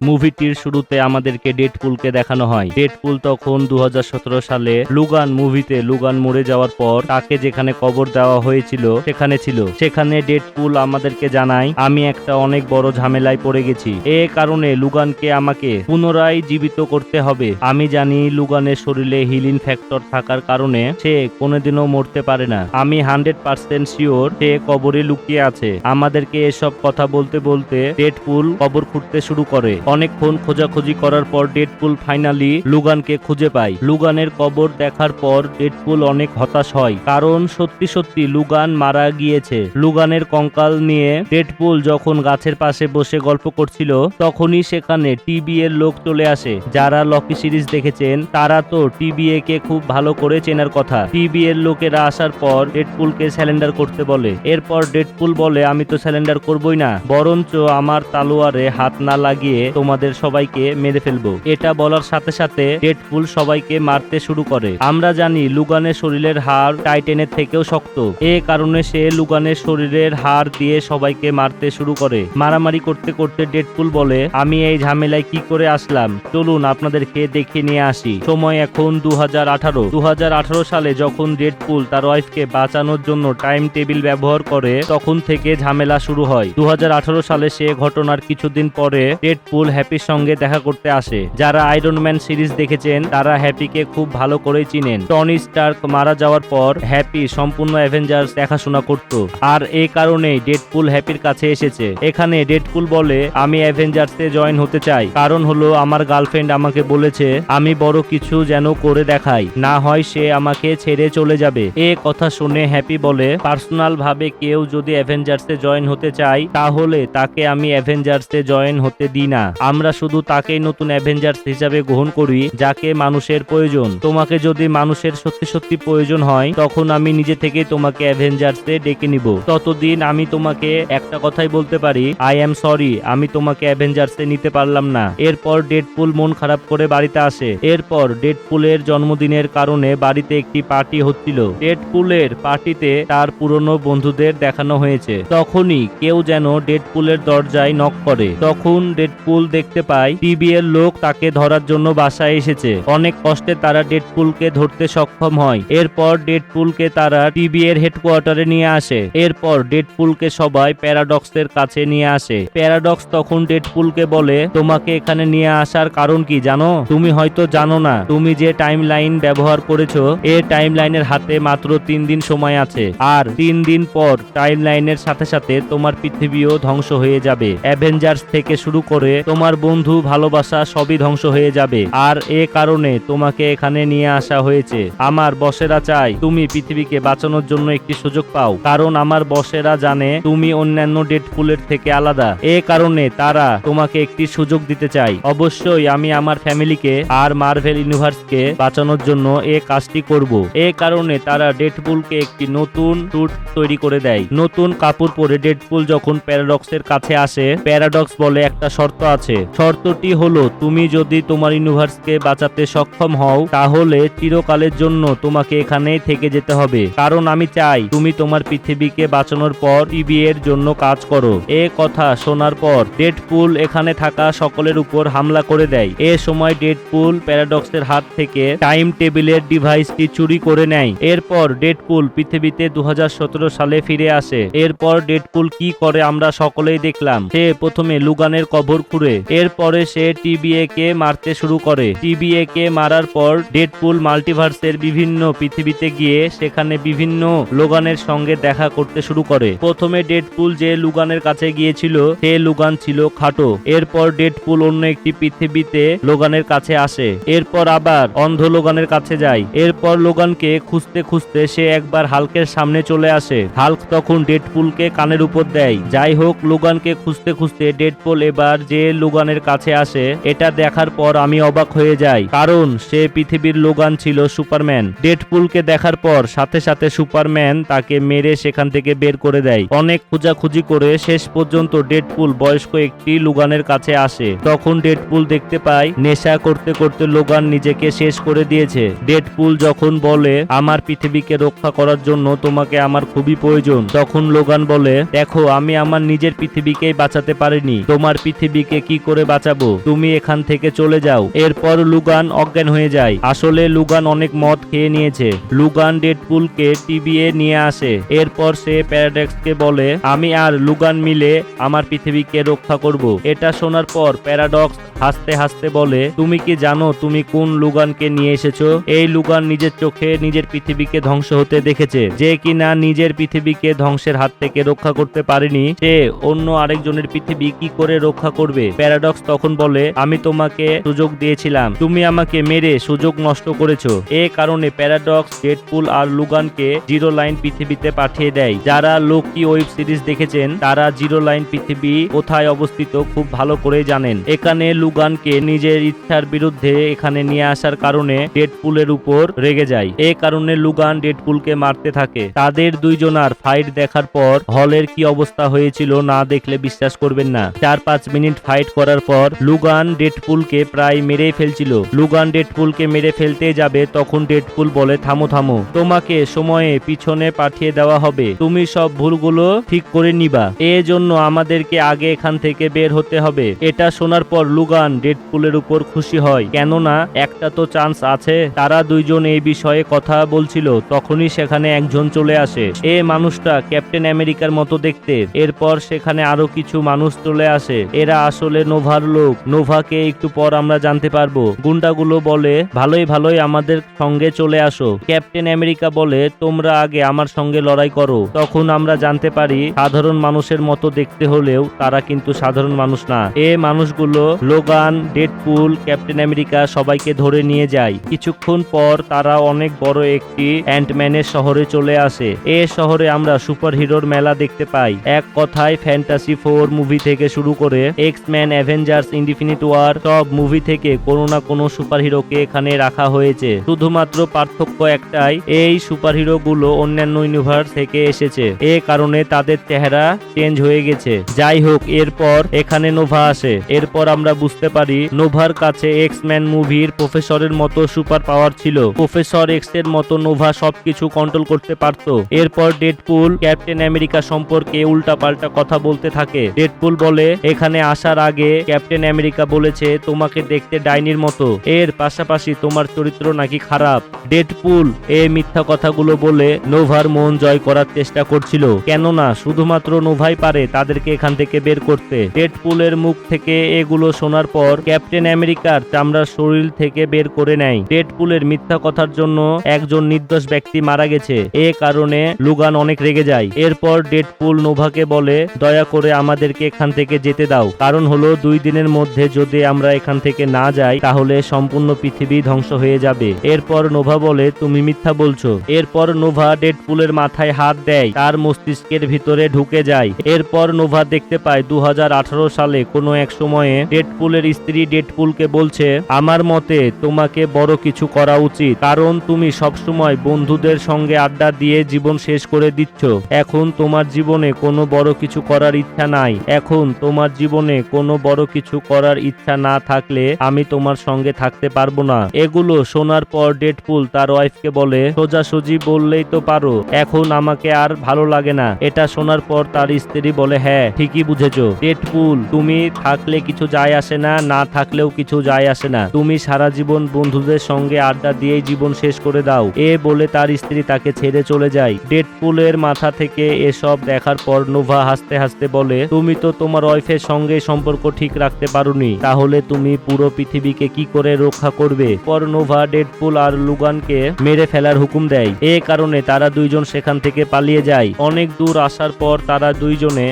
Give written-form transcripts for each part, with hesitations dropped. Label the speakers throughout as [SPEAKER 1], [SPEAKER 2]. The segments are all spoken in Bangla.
[SPEAKER 1] মুভিটির শুরুতে আমাদেরকে ডেডপুলকে দেখানো হয়। ডেডপুল তখন 2017 সালে লুগান মুভিতে লুগান মরে যাওয়ার পর তাকে যেখানে কবর দেওয়া হয়েছিল সেখানে ছিল। সেখানে ডেডপুল আমাদেরকে জানায়, আমি একটা অনেক বড় ঝামেলায় পড়ে গেছি। এ কারণে লুগানকে আমাকে পুনরায় জীবিত করতে হবে। আমি জানি লুগানের শরীরে হিলিং ফ্যাক্টর থাকার কারণে সে কোনোদিনও মরতে পারে না। আমি 100% শিওর সে কবরে লুকিয়ে আছে। আমাদেরকে এসব কথা বলতে বলতে ডেডপুল কবর খুঁড়তে শুরু করে। অনেকক্ষণ খোঁজাখুঁজি করার পর ডেডপুল ফাইনালি লুগানকে খুঁজে পায়। লুগানের কবর দেখার পর ডেডপুল অনেক হতাশ হয়, কারণ সত্যি সত্যি লুগান মারা গিয়েছে। লুগানের কঙ্কাল নিয়ে ডেডপুল যখন গাছের পাশে বসে গল্প করছিল তখনই সেখানে টিবিএ এর লোক চলে আসে। যারা লকি সিরিজ দেখেছেন তারা তো টিবিএ কে খুব ভালো করে চেনার কথা। টিবিএ এর লোকেরা আসার পর ডেডপুলকে স্যালেন্ডার করতে বলে। এরপর ডেডপুল বলে, আমি তো স্যালেন্ডার করবই না, বরঞ্চ আমার তালোয়ারে হাত না লাগিয়ে তোমাদের সবাইকে মেরে ফেলবো। এটা বলার সাথে সাথে ডেডপুল সবাইকে মারতে শুরু করে। আমরা জানি লুগানের শরীরের হাড় টাইটেনের থেকেও শক্ত। এ কারণে সে লুগানের শরীরের হাড় দিয়ে সবাইকে মারতে শুরু করে। মারামারি করতে করতে ডেডপুল বলে, আমি এই ঝামেলায় কি করে আসলাম, চলুন আপনাদেরকে দেখে নিয়ে আসি। সময় এখন 2018 সালে যখন ডেডপুল তার ওয়াইফকে বাঁচানোর জন্য টাইম টেবিল ব্যবহার করে তখন থেকে ঝামেলা শুরু হয়। 2018 সালে সে ঘটনার কিছুদিন পরে ডেডপুল হ্যাপির সঙ্গে দেখা করতে আসে। যারা আয়রন ম্যান সিরিজ দেখেছেন তারা হ্যাপিকে খুব ভালো করেই চিনেন। টনি স্টার্ক মারা যাওয়ার পর হ্যাপি সম্পূর্ণ অ্যাভেঞ্জার্স দেখাশোনা করত, আর এই কারণেই ডেডপুল হ্যাপির কাছে এসেছে। এখানে ডেডপুল বলে, আমি অ্যাভেঞ্জার্সে জয়েন হতে চাই, কারণ হলো আমার গার্লফ্রেন্ড আমাকে বলেছে আমি বড় কিছু যেন করে দেখাই, না হয় সে আমাকে ছেড়ে চলে যাবে। এ কথা শুনে হ্যাপি বলে, পার্সোনাল ভাবে কেউ যদি অ্যাভেঞ্জার্সে জয়েন হতে চায় তাহলে তাকে আমি অ্যাভেঞ্জার্সে জয়েন হতে দিই না। আমরা শুধু তাকেই নতুন অ্যাভেঞ্জার্স হিসাবে গ্রহণ করি যাকে মানুষের প্রয়োজন। তোমাকে যদি মানুষের সত্যি সত্যি প্রয়োজন হয় তখন আমি নিজে থেকে তোমাকে অ্যাভেঞ্জার্সে ডেকে নিব। ততদিন আমি তোমাকে একটা কথাই বলতে পারি, আই এম সরি, আমি তোমাকে অ্যাভেঞ্জার্সে নিতে পারলাম না। এরপর ডেডপুল মন খারাপ করে বাড়িতে আসে। এরপর ডেডপুলের জন্মদিনের কারণে বাড়িতে একটি পার্টি হচ্ছিল। ডেডপুলের পার্টিতে তার পুরনো বন্ধুদের দেখানো হয়েছে। তখনই কেউ যেন ডেডপুলের দরজায় নক করে। তখন ডেডপুল দেখতে পায় টিবি এর লোক তাকে ধরার জন্য বাসায় এসেছে। অনেক কষ্টে তারা ডেডপুলকে ধরতে সক্ষম হয়। এরপর ডেডপুলকে তারা টিবি এর হেডকোয়ার্টারে নিয়ে আসে। এরপর ডেডপুলকে সবাই প্যারাডক্সের কাছে নিয়ে আসে। প্যারাডক্স তখন ডেডপুলকে বলে, তোমাকে এখানে নিয়ে আসার কারণ কি জানো? তুমি হয়তো জানো না, তুমি যে টাইম লাইন ব্যবহার করেছো এ টাইম লাইনের হাতে মাত্র 3 দিন সময় আছে, আর 3 দিন পর টাইম লাইনের সাথে সাথে তোমার পৃথিবীও ধ্বংস হয়ে যাবে। অ্যাভেঞ্জার্স থেকে শুরু করে তোমার বন্ধু, ভালোবাসা সবই ধ্বংস হয়ে যাবে, আর এ কারণে তোমাকে এখানে নিয়ে আসা হয়েছে। আমার বসেরা চায় তুমি পৃথিবীকে বাঁচানোর জন্য একটি সুযোগ পাও, কারণ আমার বসেরা জানে তুমি অন্যান্য ডেডপুলের থেকে আলাদা। এ কারণে তারা তোমাকে একটি সুযোগ দিতে চায়। অবশ্যই আমি আমার ফ্যামিলিকে আর মার্ভেল ইউনিভার্সকে বাঁচানোর জন্য এ কাজটি করব। এ কারণে তারা ডেডপুলকে একটি নতুন স্যুট তৈরি করে দেয়। নতুন কাপড় পরে ডেডপুল যখন প্যারাডক্সের কাছে আসে, প্যারাডক্স বলে, একটা শর্ত আছে। শর্তটি হলো, তুমি যদি তোমার ইউনিভার্সকে বাঁচাতে সক্ষম হও তাহলে চিরকালের জন্য তোমাকে এখানেই থেকে যেতে হবে, কারণ আমি চাই তুমি তোমার পৃথিবীকে বাঁচানোর পর টিবি এর জন্য কাজ করো। এ কথা শোনার পর ডেডপুল এখানে থাকা সকলের উপর হামলা করে দেয়। এ সময় ডেডপুল প্যারাডক্সের হাত থেকে টাইম টেবিলের ডিভাইসটি চুরি করে নেয়। এরপর ডেডপুল পৃথিবীতে 2017 সালে ফিরে আসে। এরপর ডেডপুল কি করে আমরা সকলেই দেখলাম। সে প্রথমে লুগানের কবর খুঁড়ে, এরপরে সে টিবিএ কে মারতে শুরু করে। টিবিএ কে মারার পর ডেডপুল মাল্টিভার্সের বিভিন্ন পৃথিবীতে গিয়ে সেখানে বিভিন্ন লোগানের সঙ্গে দেখা করতে শুরু করে। প্রথমে ডেডপুল যে লুগানের কাছে গিয়েছিল সে লুগান ছিল খাটো। এরপর ডেডপুল অন্য একটি পৃথিবীতে লোগানের কাছে আসে। এরপর আবার অন্ধ লোগানের কাছে যায়। এরপর লোগানকে খুঁজতে খুঁজতে সে একবার হাল্কের সামনে চলে আসে। হাল্ক তখন ডেডপুলকে কানের উপর দেয়। যাই হোক, লোগানকে খুঁজতে খুঁজতে ডেডপুল এবার যে লোগানের কাছে আসে, এটা দেখার পর আমি অবাক হয়ে যাই, কারণ সে পৃথিবীর লোগান ছিল সুপারম্যান। ডেডপুলকে দেখার পর সাথে সাথে সুপারম্যান তাকে মেরে সেখান থেকে বের করে দেয়। অনেক খোঁজাখুঁজি করে শেষ পর্যন্ত ডেডপুল বয়স্ক একটি লোগানের কাছে আসে। তখন ডেডপুল দেখতে পায় নেশা করতে করতে লোগান নিজেকে শেষ করে দিয়েছে। ডেডপুল যখন বলে, আমার পৃথিবীকে রক্ষা করার জন্য তোমাকে আমার খুবই প্রয়োজন, তখন লোগান বলে, দেখো আমি আমার নিজের পৃথিবীকেই বাঁচাতে পারিনি, তোমার পৃথিবীকে কি করে বাঁচাবো, তুমি এখান থেকে চলে যাও। এরপর লুগান অজ্ঞান হয়ে যায়। আসলে লুগান অনেক মদ খেয়ে নিয়েছে। লুগান ডেডপুলকে টিবিএ নিয়ে আসে। এরপর সে প্যারাডক্সকে বলে আমি আর লুগান মিলে আমার পৃথিবীকে রক্ষা করব। এটা শোনার পর প্যারাডক্স হাসতে হাসতে বলে তুমি কি জানো তুমি কোন লুগানকে নিয়ে এসেছো? এই লুগান নিজের চোখে নিজের পৃথিবীকে ধ্বংস হতে দেখেছে। যে কিনা নিজের পৃথিবীকে ধ্বংসের হাত থেকে রক্ষা করতে পারেনি, সে অন্য আরেকজনের পৃথিবী কি করে রক্ষা করবে? প্যারাডক্স তখন বলে আমি তোমাকে সুযোগ দিয়েছিলাম, তুমি আমাকে মেরে সুযোগ নষ্ট করেছো। এ কারণে প্যারাডক্স ডেডপুল আর লুগানকে জিরো লাইন পৃথিবীতে পাঠিয়ে দেয়। যারা লোকি ওয়েব সিরিজ দেখেছেন তারা জিরো লাইন পৃথিবী কোথায় অবস্থিত খুব ভালো করে জানেন। এখানে লুগানকে নিজের ইচ্ছার বিরুদ্ধে এখানে নিয়ে আসার কারণে ডেডপুলের উপর রেগে যায়। এ কারণে লুগান ডেডপুলকে মারতে থাকে। তাদের দুইজনার ফাইট দেখার পর হলের কি অবস্থা হয়েছিল না দেখলে বিশ্বাস করবেন না। 4-5 মিনিট ফাইট করার পর লুগান ডেডপুলকে প্রায় মেরেই ফেলছিল। লুগান ডেডপুলকে মেরে ফেলতে যাবে তখন ডেডপুল বলে থামো থামো, তোমাকে সময়ে পিছনে পাঠিয়ে দেওয়া হবে, তুমি সব ভুলগুলো ঠিক করে নিবা, এজন্য আমাদেরকে আগে এখান থেকে বের হতে হবে। এটা শোনার পর লুগান ডেডপুলের উপর খুশি হয়, কেননা একটা তো চান্স আছে। তারা দুইজন এই বিষয়ে কথা বলছিল, তখনই সেখানে একজন চলে আসে। এ মানুষটা ক্যাপ্টেন আমেরিকার মতো দেখতে। এরপর সেখানে আরো কিছু মানুষ চলে আসে। এরা আসলে নোভার লোক। নোভাকে একটু পর আমরা জানতে পারবো। গুন্ডাগুলো বলে ভালোই ভালোই আমাদের সঙ্গে চলে আসো। ক্যাপ্টেন আমেরিকা বলে তোমরা আগে আমার সঙ্গে লড়াই করো। তখন আমরা জানতে পারি সাধারণ মানুষের মতো দেখতে হলেও তারা কিন্তু সাধারণ মানুষ না। এ মানুষগুলো লোগান, ডেডপুল, ক্যাপ্টেন আমেরিকা সবাইকে ধরে নিয়ে যায়। কিছুক্ষণ পর তারা অনেক বড় একটি অ্যান্টম্যানের শহরে চলে আসে। এ শহরে আমরা সুপার হিরোর মেলা দেখতে পাই। এক কথায় ফ্যান্টাসি 4 মুভি থেকে শুরু করে এক্স-ম্যান, অ্যাভেঞ্জার্স, ইনফিনিটি ওয়ার সব মুভি থেকে কোনো না কোনো সুপার হিরোকে এখানে রাখা হয়েছে। শুধুমাত্র পার্থক্য একটাই, এই সুপার হিরো গুলো অন্যান্য ইউনিভার্স থেকে এসেছে। এ কারণে তাদের চেহারা চেঞ্জ হয়ে গেছে। যাই হোক, এরপর এখানে নোভা আসে। এরপর আমরা বুঝতে পারি নোভার কাছে এক্স-ম্যান মুভির প্রফেসরের মতো সুপার পাওয়ার ছিল। প্রফেসর এক্স এর মতো নোভা সবকিছু কন্ট্রোল করতে পারত। এরপর ডেডপুল ক্যাপ্টেন আমেরিকা সম্পর্কে উল্টাপাল্টা কথা বলতে থাকে। ডেডপুল বলে এখানে আসার আগে ক্যাপ্টেন আমেরিকা বলেছে তোমাকে দেখতে ডাইনির মতো, এর পাশাপাশি তোমার চরিত্র নাকি খারাপ। ডেডপুল এই মিথ্যা কথাগুলো বলে নোভার মন জয় করার চেষ্টা করছিল, কেননা শুধুমাত্র নোভাই পারে তাদেরকে এখান থেকে বের করতে। ডেডপুলের মুখ থেকে এগুলো শোনার পর ক্যাপ্টেন আমেরিকার চামড়ার শরীর থেকে বের করে নেয়। ডেডপুলের মিথ্যা কথার জন্য একজন নির্দোষ ব্যক্তি মারা গেছে। এ কারণে লুগান অনেক রেগে যায়। এরপর ডেডপুল নোভাকে বলে দয়া করে আমাদেরকে এখান থেকে যেতে দাও, কারণ হলো 2 দিনের মধ্যে যদি আমরা এখান থেকে না যাই তাহলে সম্পূর্ণ পৃথিবী ধ্বংস হয়ে যাবে। এরপর নোভা বলে তুমি মিথ্যা বলছো। এরপর নোভা ডেডপুলের মাথায় হাত দেয়, তার মস্তিষ্কের ভিতরে ঢুকে যায়। এরপর নোভা দেখতে পায় 2018 সালে কোনো এক সময়ে ডেডপুলের স্ত্রী ডেডপুলকে বলছে আমার মতে তোমাকে বড় কিছু করা উচিত, কারণ তুমি সবসময় বন্ধুদের সঙ্গে আড্ডা দিয়ে জীবন শেষ করে দিচ্ছ। এখন তোমার জীবনে কোনো বড় কিছু করার ইচ্ছা নাই। এখন তোমার জীবনে কোনো বড় কিছু করার ইচ্ছা না থাকলে আমি তোমার সঙ্গে থাকতে পারবো না। এগুলো শোনার পর ডেডপুল তার ওয়াইফকে বলে সোজাসুজি বললেই তো পারো, এখন আমাকে আর ভালো লাগে না। এটা শোনার পর তার স্ত্রী বলে হ্যাঁ ঠিকই বুঝেছো ডেডপুল, তুমি থাকলে কিছু যায় আসে না, না থাকলেও কিছু যায় আসে না, তুমি সারা জীবন বন্ধুদের সঙ্গে আড্ডা দিয়েই জীবন শেষ করে দাও। এ বলে তার স্ত্রী তাকে ছেড়ে চলে যায়। ডেডপুলের মাথা থেকে এসব দেখার পর নোভা হাসতে হাসতে বলে তুমি তো তোমার ওয়াইফের সঙ্গে সম্পর্ক ঠিক রাখতে পারোনি, তাহলে তুমি পুরো পৃথিবীকে কি করে রক্ষা করবে? পর নোভা ডেডপুল আর লুগানকে মেরে ফেলার হুকুম দেয়। এ কারণে তারা দুইজন সেখান থেকে পালিয়ে যায়। অনেক দূর আসার পর তারা দুইজনে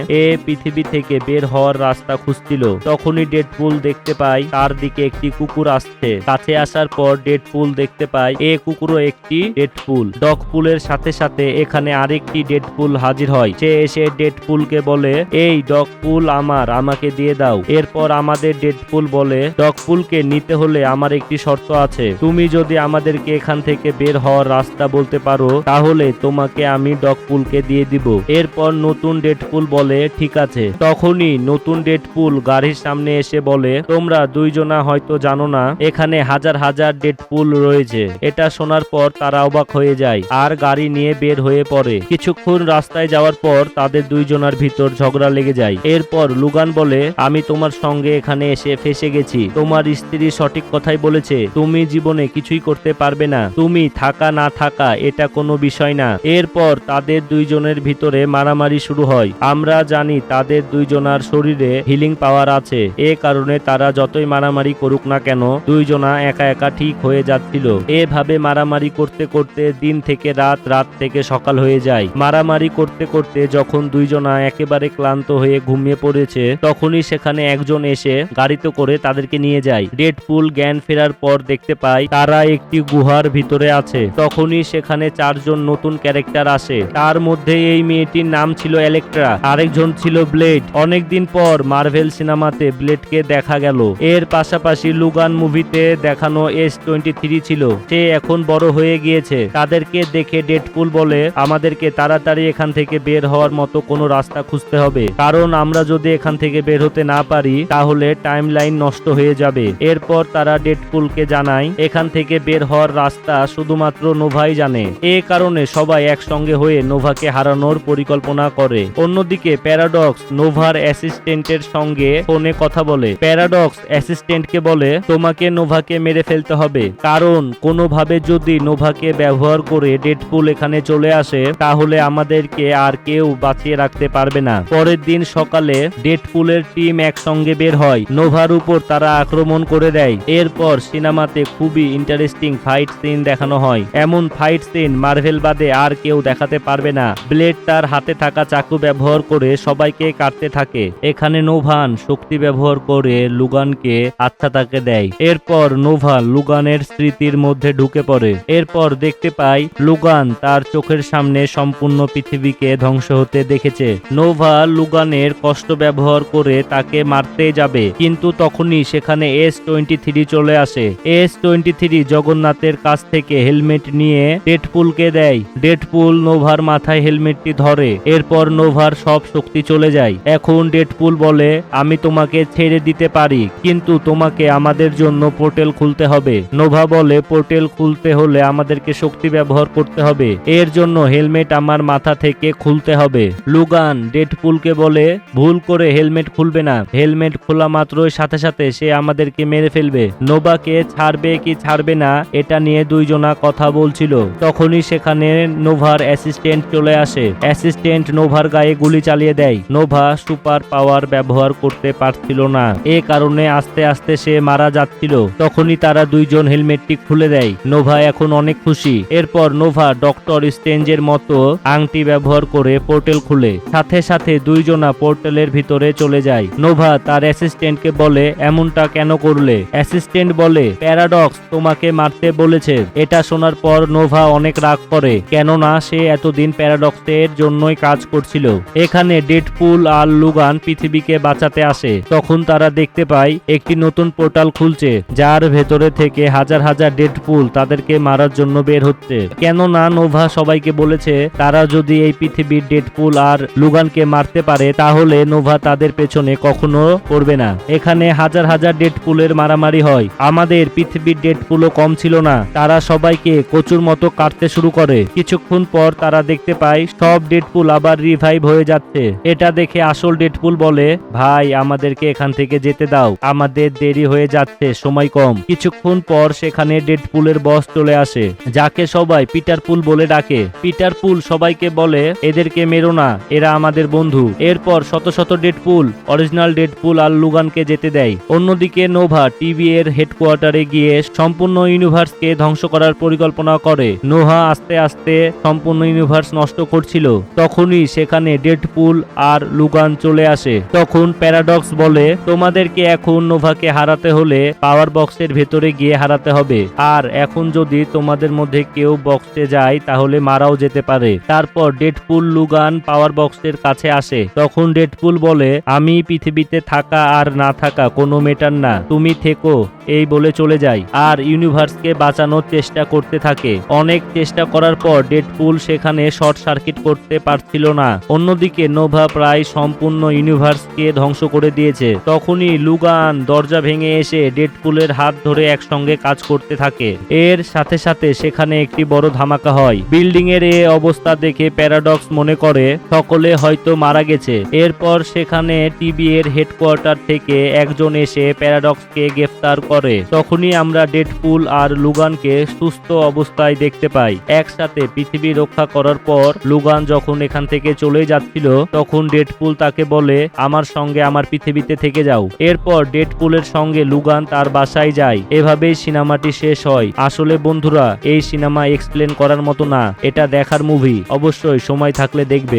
[SPEAKER 1] পৃথিবী থেকে বের হওয়ার রাস্তা খুঁজছিল। তখনই ডেডপুল দেখতে পায় তার দিকে একটি কুকুর আসছে। কাছে আসার পর ডেডপুল দেখতে পায় কুকুরও একটি ডেডপুল। ডগপুলের সাথে সাথে এখানে আরেকটি ডেডপুল হাজির হয়। সে এসে ডেডপুলকে বলে এই ডগপুল আমাকে দিয়ে দাও। এরপর আমাদের ডেডপুল বলে ডগপুলকে নিতে হলে আমার একটি শর্ত আছে, তুমি যদি আমাদেরকে এখান থেকে বের হওয়ার রাস্তা বলতে পারো তাহলে তোমাকে আমি ডগপুলকে দিয়ে দিব। এরপর নতুন ডেডপুল বলে ঠিক আছে। তখনই নতুন ডেডপুল গাড়ির সামনে এসে বলে বলে, তোমরা দুইজনা হয়তো জানো না এখানে হাজার হাজার ডেডপুল রয়েছে। এটা শোনার পর তারা অবাক হয়ে যায় আর গাড়ি নিয়ে বের হয়ে পড়ে। কিছুক্ষণ রাস্তায় যাওয়ার পর তাদের দুইজনার ভিতর ঝগড়া লেগে যায়। এরপর লুগান বলে, আমি তোমার সঙ্গে এখানে এসে ফেসে গেছি। তোমার স্ত্রী সঠিক কথাই বলেছে, তুমি জীবনে কিছুই করতে পারবে না। তুমি থাকা না থাকা এটা কোনো বিষয় না। এরপর তাদের দুইজনের ভিতরে মারামারি শুরু হয়। আমরা জানি তাদের দুইজনার শরীরে হিলিং পাওয়ার আছে, এ কারণে তারা যতই মারামারি করুক না কেন দুইজনা একা একা ঠিক হয়ে যাচ্ছিল। এভাবে মারামারি করতে করতে দিন থেকে রাত, রাত থেকে সকাল হয়ে যায়। মারামারি করতে করতে যখন দুইজনা একেবারে ক্লান্ত হয়ে ঘুমিয়ে পড়েছে, তখনই সেখানে একজন এসে গাড়িতে করে তাদেরকে নিয়ে যায়। ডেডপুল জ্ঞান ফেরার পর দেখতে পায় তারা একটি গুহার ভিতরে আছে। তখনই সেখানে চারজন নতুন ক্যারেক্টার আসে। তার মধ্যে এই মেয়েটির নাম ছিল ইলেকট্রা, আরেকজন ছিল ব্লেড। অনেকদিন পর মার্ভেল সিনেমাতে ব্লেডকে দেখা গেল। এর পাশাপাশি লুগান মুভিতে দেখানো S-23 ছিল। সে এখন বড় হয়ে গিয়েছে। তাদেরকে দেখে ডেডপুল বলে, আমাদেরকে তাড়াতাড়ি এখান থেকে বের হওয়ার মতো কোনো রাস্তা খুঁজতে হবে, কারণ আমরা যদি এখান থেকে বের হতে না পারি তাহলে টাইমলাইন নষ্ট হয়ে যাবে। এরপর তারা ডেডপুলকে জানায় এখান থেকে বের হওয়ার রাস্তা শুধুমাত্র নোভাই জানে। এ কারণে সবাই একসঙ্গে হয়ে নোভাকে হারানোর পরিকল্পনা করে। অন্যদিকে প্যারাডক্স নোভার অ্যাসিস্ট্যান্টের সঙ্গে ফোনে কথা বলে। প্যারাডক্স অ্যাসিস্ট্যান্টকে বলে, তোমাকে নোভাকে মেরে ফেলতে হবে, কারণ কোনোভাবে যদি নোভাকে ব্যবহার করে ডেডপুল এখানে চলে আসে তাহলে আমাদেরকে আর কেউ বাঁচিয়ে রাখতে পারবে না। পরের দিন সকালে ডেডপুলের টিম একসঙ্গে বের হয়। নোভার উপর তারা আক্রমণ করে দেয়। এরপর সিনেমাতে খুবই ইন্টারেস্টিং ফাইট সিন দেখানো হয়। এমন ফাইট সিন মার্ভেল বাদে আর কেউ দেখাতে পারবে না। ব্লেড তার হাতে থাকা চাকু ব্যবহার করে সবাইকে কাটতে থাকে। এখানে নোভান শক্তি ব্যবহার করে লুগানকে আচ্ছাতাকে দেয়। এরপর নোভা লুগানের স্মৃতির মধ্যে ঢুকে পড়ে। এরপর দেখতে পাই লুগান তার চোখের সামনে সম্পূর্ণ পৃথিবীকে ধ্বংস হতে দেখেছে। নোভা লুগানের কষ্ট ব্যবহার করে তাকে মারতে যাবে, কিন্তু তখনই সেখানে S-23 চলে আসে। S-23 জগন্নাথের কাছ থেকে হেলমেট নিয়ে ডেডপুলকে দেয়। ডেডপুল নোভার মাথায় হেলমেটটি ধরে। এরপর নোভার সব শক্তি চলে যায়। এখন ডেডপুল বলে, আমি তোমাকে ছেড়ে দিতে পারি, কিন্তু তোমাকে আমাদের জন্য পোর্টাল খুলতে হবে। নোভা বলে, পোর্টাল খুলতে হলে আমাদেরকে শক্তি ব্যবহার করতে হবে। এর জন্য হেলমেট আমার মাথা থেকে খুলতে হবে। লুগান ডেডপুলকে বলে, ভুল করে হেলমেট খুলবে না। হেলমেট খোলা মাত্রই সাথে সাথে সে আমাদেরকে মেরে ফেলবে। নোভাকে ছাড়বে কি ছাড়বে না এটা নিয়ে দুইজনা কথা বলছিল। তখনই সেখানে নোভার অ্যাসিস্ট্যান্ট চলে আসে। অ্যাসিস্ট্যান্ট নোভার গায়ে গুলি চালিয়ে দেয়। নোভা সুপার পাওয়ার ব্যবহার করতে পারছিল না, এ কারণে আস্তে আস্তে সে মারা যাচ্ছিল। তখনই তারা দুইজন হেলমেটটি খুলে দেয়। নোভা এখন অনেক খুশি। এরপর নোভা ডক্টর স্ট্রেঞ্জের মতো আংটি ব্যবহার করে পোর্টাল খুলে। সাথে সাথে দুইজনা পোর্টালের ভিতরে চলে যায়। নোভা তার অ্যাসিস্ট্যান্টকে বলে, এমনটা কেন করলে? অ্যাসিস্ট্যান্ট বলে, প্যারাডক্স তোমাকে মারতে বলেছে। এটা শোনার পর নোভা অনেক রাগ করে, কেননা সে এতদিন প্যারাডক্সের জন্যই কাজ করছিল। এখানে ডেডপুল আর লুগান পৃথিবীকে বাঁচাতে আসে। তখন তারা দেখতে পায় একটি নতুন পোর্টাল খুলছে, যার ভেতরে থেকে হাজার হাজার ডেডপুল তাদেরকে মারার জন্য বের হচ্ছে। কেননা নোভা সবাইকে বলেছে তারা যদি এই পৃথিবীর ডেডপুল আর লুগানকে মারতে পারে তাহলে নোভা তাদের পেছনে কখনো পড়বে না। এখানে হাজার হাজার ডেডপুলের মারামারি হয়। আমাদের পৃথিবীর ডেডপুলও কম ছিল না। তারা সবাইকে কচুর মতো কাটতে শুরু করে। কিছুক্ষণ পর তারা দেখতে পায় সব ডেডপুল আবার রিভাইভ হয়ে যাচ্ছে। এটা দেখে আসল ডেডপুল বলে, ভাই আমাদেরকে এখান থেকে যেতে দাও, আমাদের দেরি হয়ে যাচ্ছে, সময় কম। কিছুক্ষণ পর সেখানে ডেডপুলের বস চলে আসে, যাকে সবাই পিটার পুল বলে ডাকে। পিটার পুল সবাইকে বলে, এদেরকে মেরো না, এরা আমাদের বন্ধু। এরপর শত শত ডেডপুল অরিজিনাল ডেডপুল আর লুগানকে যেতে দেয়। অন্যদিকে নোভা টিভি এর হেডকোয়ার্টারে গিয়ে সম্পূর্ণ ইউনিভার্সকে ধ্বংস করার পরিকল্পনা করে। নোভা আস্তে আস্তে সম্পূর্ণ ইউনিভার্স নষ্ট করছিল। তখনই সেখানে ডেডপুল আর লুগান চলে আসে। তখন প্যারাডক্স বলে, তোমাদেরকে এখন নোভাকে হারাতে হলে পাওয়ার বক্সের ভেতরে গিয়ে হারাতে হবে, আর এখন যদি তোমাদের মধ্যে কেউ বক্সে যায় তাহলে মারাও যেতে পারে। তারপর ডেডপুল লুগান পাওয়ার বক্সের কাছে আসে। তখন ডেডপুল বলে, আমি পৃথিবীতে থাকা আর না থাকা কোনো ম্যাটার না, তুমি থেকো, এই বলে চলে যায় আর ইউনিভার্সকে বাঁচানোর চেষ্টা করতে থাকে। অনেক চেষ্টা করার পর ডেডপুল সেখানে শর্ট সার্কিট করতে পারছিল না। অন্যদিকে নোভা প্রায় সম্পূর্ণ ইউনিভার্সকে ধ্বংস করে দিয়েছে। তখনই লুগান দরজা ভেঙে এসে ডেডপুলের হাত ধরে একসঙ্গে কাজ করতে থাকে। এর সাথে সাথে সেখানে একটি বড় ধামাকা হয়। বিল্ডিং এর এ অবস্থা দেখে প্যারাডক্স মনে করে সকলে হয়তো মারা গেছে। এরপর সেখানে টিবি এর হেডকোয়ার্টার থেকে একজন এসে প্যারাডক্সকে গ্রেফতার করে। তখনই আমরা ডেডপুল আর লুগানকে সুস্থ অবস্থায় দেখতে পাই। একসাথে পৃথিবী রক্ষা করার পর লুগান যখন এখান থেকে চলে যাচ্ছিল তখন ডেডপুল তাকে বলে আমার সঙ্গে আমার পৃথিবীতে থেকে যাও। এরপর ডেডপুলের সঙ্গে লুগান তার বাসায় যায়। এভাবেই সিনেমাটি শেষ হয়। আসলে বন্ধুরা, এই সিনেমা এক্সপ্লেন করার মতো না, এটা দেখার মুভি। অবশ্যই সময় থাকলে দেখবে।